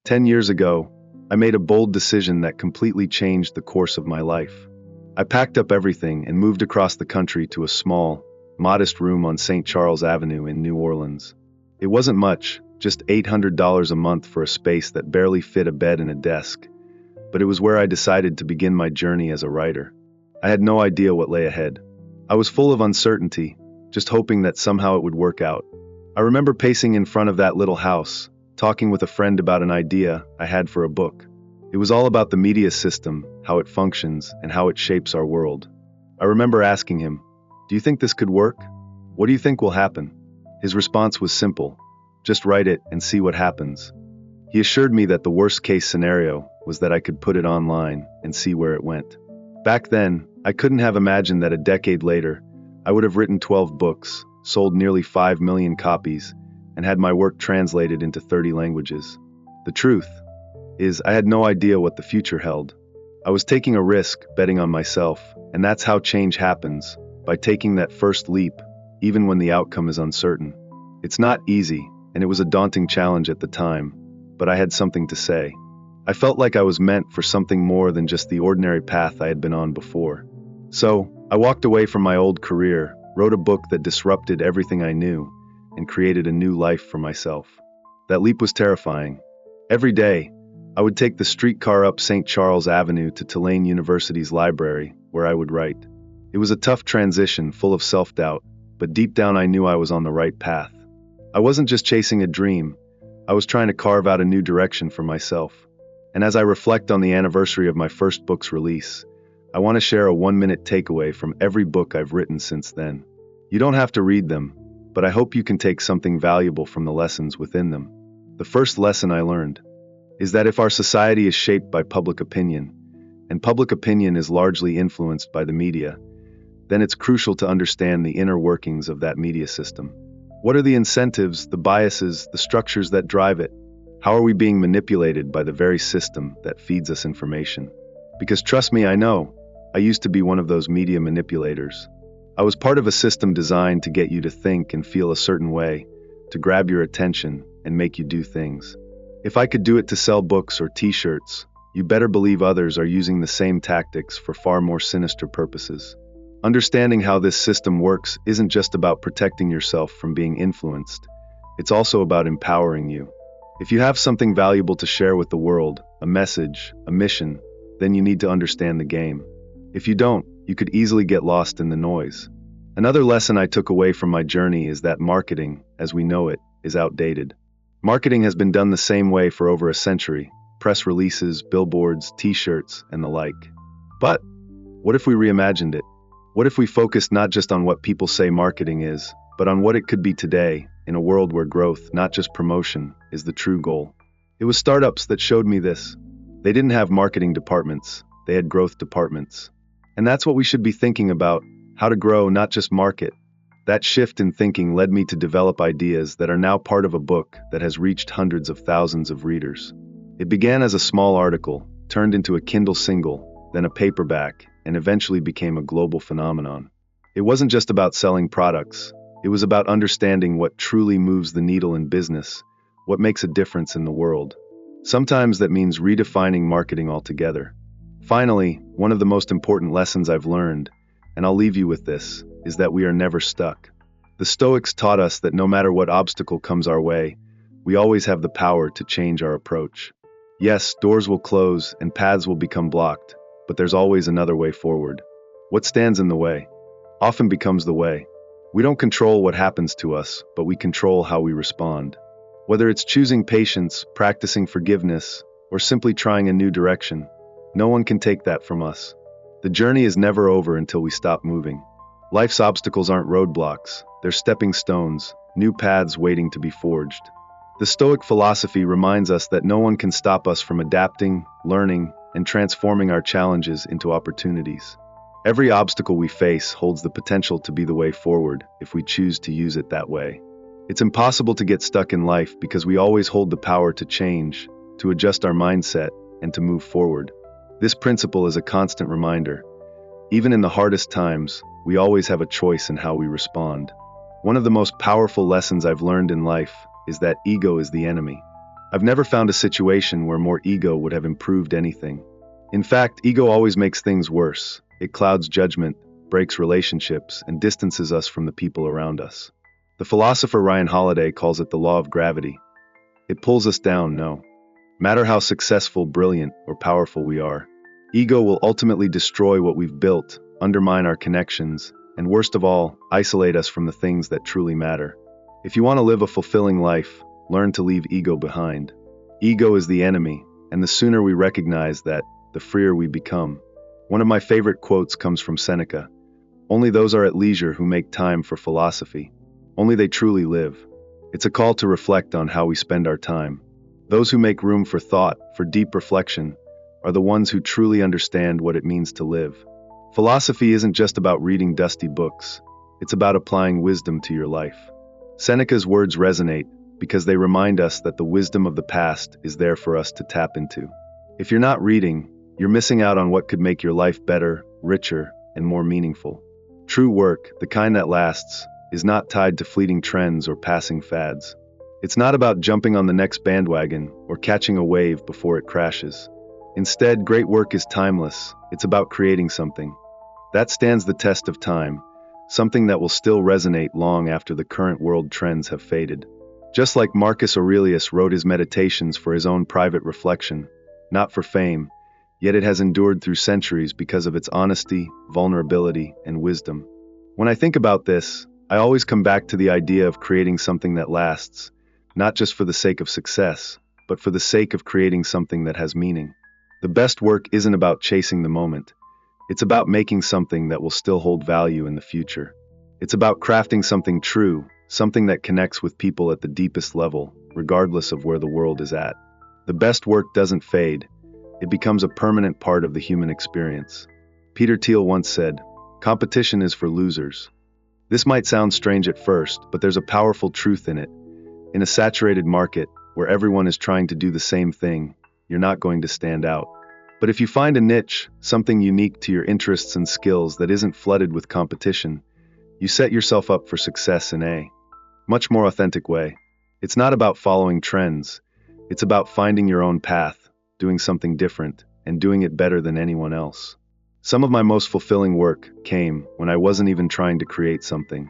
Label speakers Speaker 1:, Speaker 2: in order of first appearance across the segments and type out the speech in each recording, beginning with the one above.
Speaker 1: 10 years ago, I made a bold decision that completely changed the course of my life. I packed up everything and moved across the country to a small, modest room on St. Charles Avenue in New Orleans. It wasn't much, just $800 a month for a space that barely fit a bed and a desk, but it was where I decided to begin my journey as a writer. I had no idea what lay ahead. I was full of uncertainty, just hoping that somehow it would work out. I remember pacing in front of that little house, talking with a friend about an idea I had for a book. It was all about the media system, how it functions, and how it shapes our world. I remember asking him, "Do you think this could work? What do you think will happen?" His response was simple: "Just write it and see what happens." He assured me that the worst-case scenario was that I could put it online and see where it went. Back then, I couldn't have imagined that a decade later, I would have written 12 books, sold nearly 5 million copies, and had my work translated into 30 languages. The truth is, I had no idea what the future held. I was taking a risk, betting on myself, and that's how change happens, by taking that first leap, even when the outcome is uncertain. It's not easy, and it was a daunting challenge at the time, but I had something to say. I felt like I was meant for something more than just the ordinary path I had been on before. So, I walked away from my old career, wrote a book that disrupted everything I knew, and created a new life for myself. That leap was terrifying. Every day, I would take the streetcar up St. Charles Avenue to Tulane University's library, where I would write. It was a tough transition, full of self-doubt, but deep down I knew I was on the right path. I wasn't just chasing a dream, I was trying to carve out a new direction for myself. And as I reflect on the anniversary of my first book's release, I want to share a 1-minute takeaway from every book I've written since then. You don't have to read them, but I hope you can take something valuable from the lessons within them. The first lesson I learned is that if our society is shaped by public opinion, and public opinion is largely influenced by the media, then it's crucial to understand the inner workings of that media system. What are the incentives, the biases, the structures that drive it? How are we being manipulated by the very system that feeds us information? Because trust me, I know, I used to be one of those media manipulators. I was part of a system designed to get you to think and feel a certain way, to grab your attention and make you do things. If I could do it to sell books or t-shirts, you better believe others are using the same tactics for far more sinister purposes. Understanding how this system works isn't just about protecting yourself from being influenced. It's also about empowering you. If you have something valuable to share with the world, a message, a mission, then you need to understand the game. If you don't, you could easily get lost in the noise. Another lesson I took away from my journey is that marketing, as we know it, is outdated. Marketing has been done the same way for over a century: press releases, billboards, t-shirts, and the like. But what if we reimagined it? What if we focused not just on what people say marketing is, but on what it could be today, in a world where growth, not just promotion, is the true goal? It was startups that showed me this. They didn't have marketing departments, they had growth departments. And that's what we should be thinking about: how to grow, not just market. That shift in thinking led me to develop ideas that are now part of a book that has reached hundreds of thousands of readers. It began as a small article, turned into a Kindle single, then a paperback, and eventually became a global phenomenon. It wasn't just about selling products, it was about understanding what truly moves the needle in business, what makes a difference in the world. Sometimes that means redefining marketing altogether. Finally, one of the most important lessons I've learned, and I'll leave you with this, is that we are never stuck. The Stoics taught us that no matter what obstacle comes our way, we always have the power to change our approach. Yes, doors will close and paths will become blocked, but there's always another way forward. What stands in the way often becomes the way. We don't control what happens to us, but we control how we respond. Whether it's choosing patience, practicing forgiveness, or simply trying a new direction, no one can take that from us. The journey is never over until we stop moving. Life's obstacles aren't roadblocks, they're stepping stones, new paths waiting to be forged. The Stoic philosophy reminds us that no one can stop us from adapting, learning, and transforming our challenges into opportunities. Every obstacle we face holds the potential to be the way forward if we choose to use it that way. It's impossible to get stuck in life because we always hold the power to change, to adjust our mindset, and to move forward. This principle is a constant reminder. Even in the hardest times, we always have a choice in how we respond. One of the most powerful lessons I've learned in life is that ego is the enemy. I've never found a situation where more ego would have improved anything. In fact, ego always makes things worse. It clouds judgment, breaks relationships, and distances us from the people around us. The philosopher Ryan Holiday calls it the law of gravity. It pulls us down, no matter how successful, brilliant, or powerful we are. Ego will ultimately destroy what we've built, undermine our connections, and worst of all, isolate us from the things that truly matter. If you want to live a fulfilling life, learn to leave ego behind. Ego is the enemy, and the sooner we recognize that, the freer we become. One of my favorite quotes comes from Seneca. Only those are at leisure who make time for philosophy. Only they truly live. It's a call to reflect on how we spend our time. Those who make room for thought, for deep reflection, are the ones who truly understand what it means to live. Philosophy isn't just about reading dusty books. It's about applying wisdom to your life. Seneca's words resonate because they remind us that the wisdom of the past is there for us to tap into. If you're not reading, you're missing out on what could make your life better, richer, and more meaningful. True work, the kind that lasts, is not tied to fleeting trends or passing fads. It's not about jumping on the next bandwagon or catching a wave before it crashes. Instead, great work is timeless. It's about creating something that stands the test of time, something that will still resonate long after the current world trends have faded. Just like Marcus Aurelius wrote his meditations for his own private reflection, not for fame, yet it has endured through centuries because of its honesty, vulnerability, and wisdom. When I think about this, I always come back to the idea of creating something that lasts, not just for the sake of success, but for the sake of creating something that has meaning. The best work isn't about chasing the moment. It's about making something that will still hold value in the future. It's about crafting something true, something that connects with people at the deepest level, regardless of where the world is at. The best work doesn't fade. It becomes a permanent part of the human experience. Peter Thiel once said, "Competition is for losers." This might sound strange at first, but there's a powerful truth in it. In a saturated market, where everyone is trying to do the same thing, you're not going to stand out. But if you find a niche, something unique to your interests and skills that isn't flooded with competition, you set yourself up for success in a much more authentic way. It's not about following trends. It's about finding your own path, doing something different, and doing it better than anyone else. Some of my most fulfilling work came when I wasn't even trying to create something.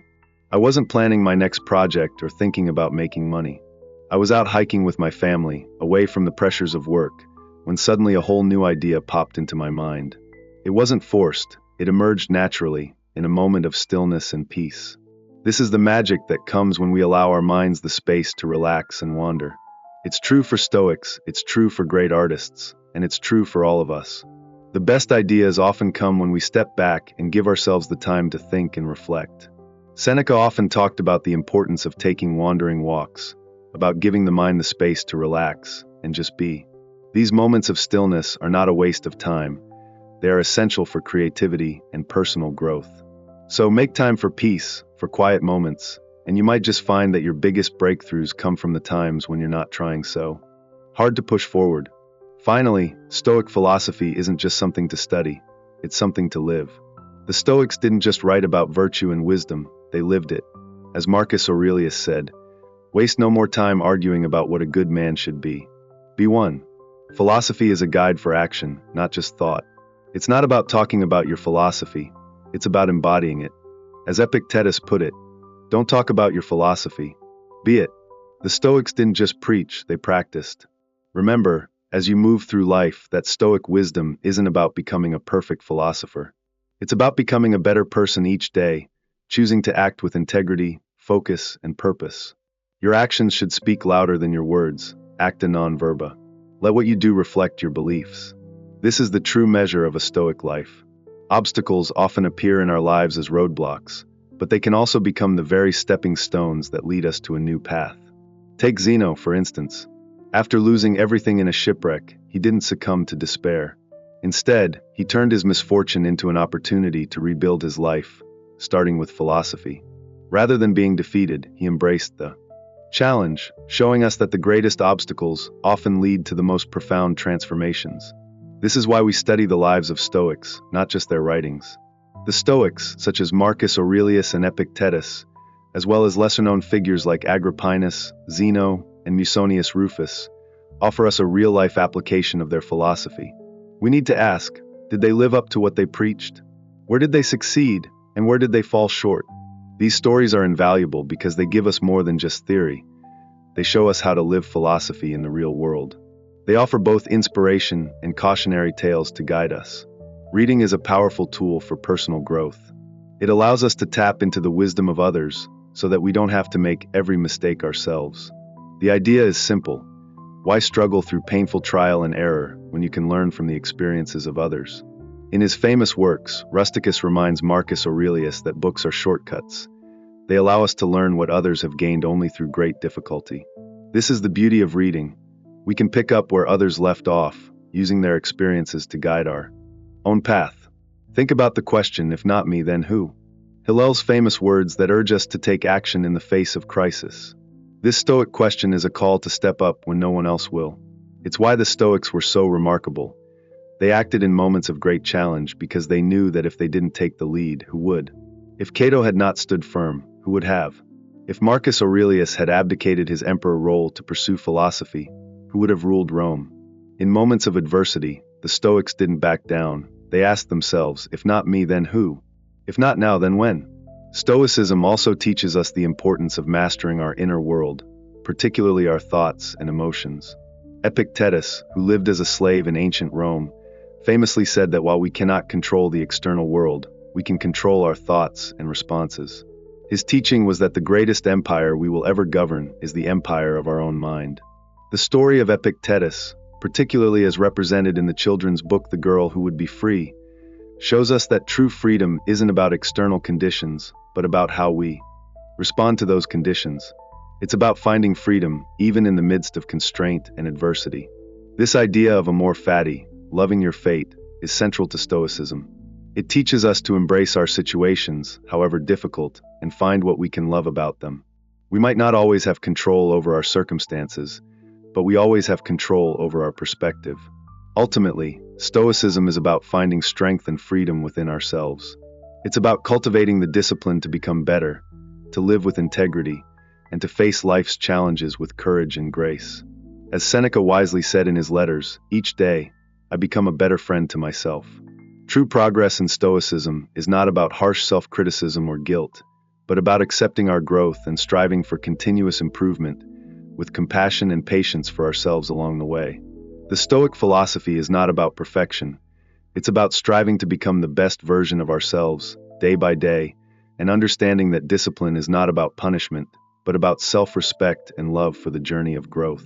Speaker 1: I wasn't planning my next project or thinking about making money. I was out hiking with my family, away from the pressures of work, when suddenly a whole new idea popped into my mind. It wasn't forced, it emerged naturally, in a moment of stillness and peace. This is the magic that comes when we allow our minds the space to relax and wander. It's true for Stoics, it's true for great artists, and it's true for all of us. The best ideas often come when we step back and give ourselves the time to think and reflect. Seneca often talked about the importance of taking wandering walks, about giving the mind the space to relax and just be. These moments of stillness are not a waste of time. They are essential for creativity and personal growth. So make time for peace, for quiet moments, and you might just find that your biggest breakthroughs come from the times when you're not trying so hard to push forward. Finally, Stoic philosophy isn't just something to study, it's something to live. The Stoics didn't just write about virtue and wisdom, they lived it. As Marcus Aurelius said, "Waste no more time arguing about what a good man should be. Be one." Philosophy is a guide for action, not just thought. It's not about talking about your philosophy, it's about embodying it. As Epictetus put it, don't talk about your philosophy, be it. The Stoics didn't just preach, they practiced. Remember, as you move through life, that Stoic wisdom isn't about becoming a perfect philosopher. It's about becoming a better person each day, choosing to act with integrity, focus, and purpose. Your actions should speak louder than your words, acta non verba. Let what you do reflect your beliefs. This is the true measure of a Stoic life. Obstacles often appear in our lives as roadblocks, but they can also become the very stepping stones that lead us to a new path. Take Zeno, for instance. After losing everything in a shipwreck, he didn't succumb to despair. Instead, he turned his misfortune into an opportunity to rebuild his life, starting with philosophy. Rather than being defeated, he embraced the challenge, showing us that the greatest obstacles often lead to the most profound transformations. This is why we study the lives of Stoics, not just their writings. The Stoics, such as Marcus Aurelius and Epictetus, as well as lesser-known figures like Agrippinus, Zeno, and Musonius Rufus, offer us a real-life application of their philosophy. We need to ask, did they live up to what they preached? Where did they succeed, and where did they fall short? These stories are invaluable because they give us more than just theory. They show us how to live philosophy in the real world. They offer both inspiration and cautionary tales to guide us. Reading is a powerful tool for personal growth. It allows us to tap into the wisdom of others so that we don't have to make every mistake ourselves. The idea is simple. Why struggle through painful trial and error when you can learn from the experiences of others? In his famous works, Rusticus reminds Marcus Aurelius that books are shortcuts. They allow us to learn what others have gained only through great difficulty. This is the beauty of reading. We can pick up where others left off, using their experiences to guide our own path. Think about the question, if not me, then who? Hillel's famous words that urge us to take action in the face of crisis. This Stoic question is a call to step up when no one else will. It's why the Stoics were so remarkable. They acted in moments of great challenge because they knew that if they didn't take the lead, who would? If Cato had not stood firm, who would have? If Marcus Aurelius had abdicated his emperor role to pursue philosophy, who would have ruled Rome? In moments of adversity, the Stoics didn't back down. They asked themselves, if not me, then who? If not now, then when? Stoicism also teaches us the importance of mastering our inner world, particularly our thoughts and emotions. Epictetus, who lived as a slave in ancient Rome, famously said that while we cannot control the external world, we can control our thoughts and responses. His teaching was that the greatest empire we will ever govern is the empire of our own mind. The story of Epictetus, particularly as represented in the children's book The Girl Who Would Be Free, shows us that true freedom isn't about external conditions, but about how we respond to those conditions. It's about finding freedom, even in the midst of constraint and adversity. This idea of amor fati, loving your fate, is central to Stoicism. It teaches us to embrace our situations, however difficult, and find what we can love about them. We might not always have control over our circumstances, but we always have control over our perspective. Ultimately, Stoicism is about finding strength and freedom within ourselves. It's about cultivating the discipline to become better, to live with integrity, and to face life's challenges with courage and grace. As Seneca wisely said in his letters, each day, I become a better friend to myself. True progress in Stoicism is not about harsh self-criticism or guilt, but about accepting our growth and striving for continuous improvement, with compassion and patience for ourselves along the way. The Stoic philosophy is not about perfection. It's about striving to become the best version of ourselves, day by day, and understanding that discipline is not about punishment, but about self-respect and love for the journey of growth.